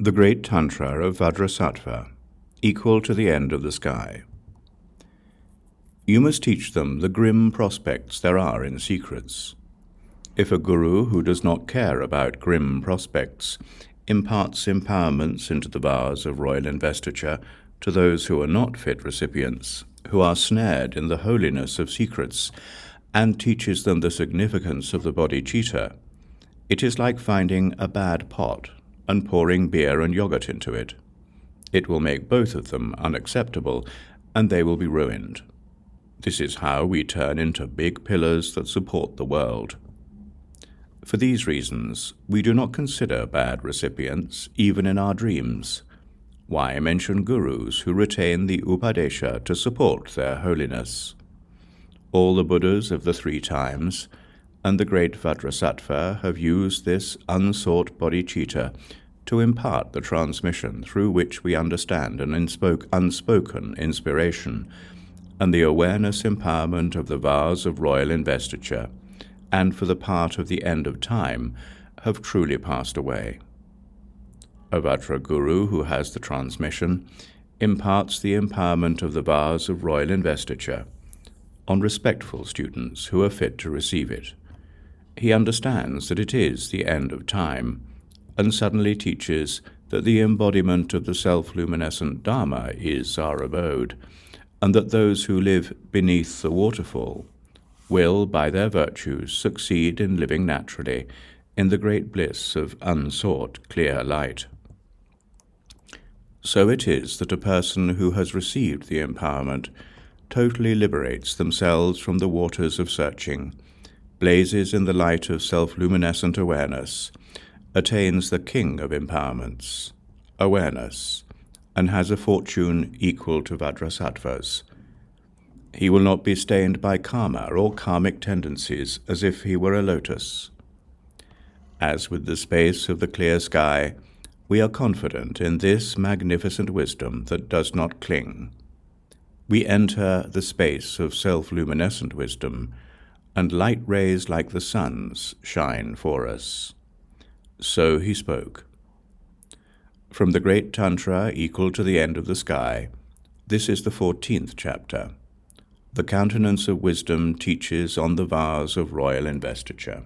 The Great Tantra of Vajrasattva, equal to the end of the sky. You must teach them the grim prospects there are in secrets. If a guru who does not care about grim prospects imparts empowerments into the vase of royal investiture to those who are not fit recipients, who are snared in the holiness of secrets, and teaches them the significance of the bodhicitta, it is like finding a bad pot and pouring beer and yogurt into it. It will make both of them unacceptable, and they will be ruined. This is how we turn into big pillars that support the world. For these reasons, we do not consider bad recipients, even in our dreams. Why mention gurus who retain the Upadesha to support their holiness? All the Buddhas of the 3 times and the great Vajrasattva have used this unsought bodhicitta to impart the transmission through which we understand an unspoken inspiration, and the awareness empowerment of the vase of royal investiture, and for the part of the end of time, have truly passed away. A Vajra Guru who has the transmission imparts the empowerment of the vase of royal investiture on respectful students who are fit to receive it. He understands that it is the end of time, and suddenly teaches that the embodiment of the self-luminescent Dharma is our abode, and that those who live beneath the waterfall will, by their virtues, succeed in living naturally in the great bliss of unsought clear light. So it is that a person who has received the empowerment totally liberates themselves from the waters of searching, blazes in the light of self-luminescent awareness, attains the king of empowerments, awareness, and has a fortune equal to Vajrasattva's. He will not be stained by karma or karmic tendencies as if he were a lotus. As with the space of the clear sky, we are confident in this magnificent wisdom that does not cling. We enter the space of self-luminescent wisdom, and light rays like the sun's shine for us. So he spoke. From the Great Tantra equal to the end of the sky, this is the 14th chapter. The countenance of wisdom teaches on the vase of royal investiture.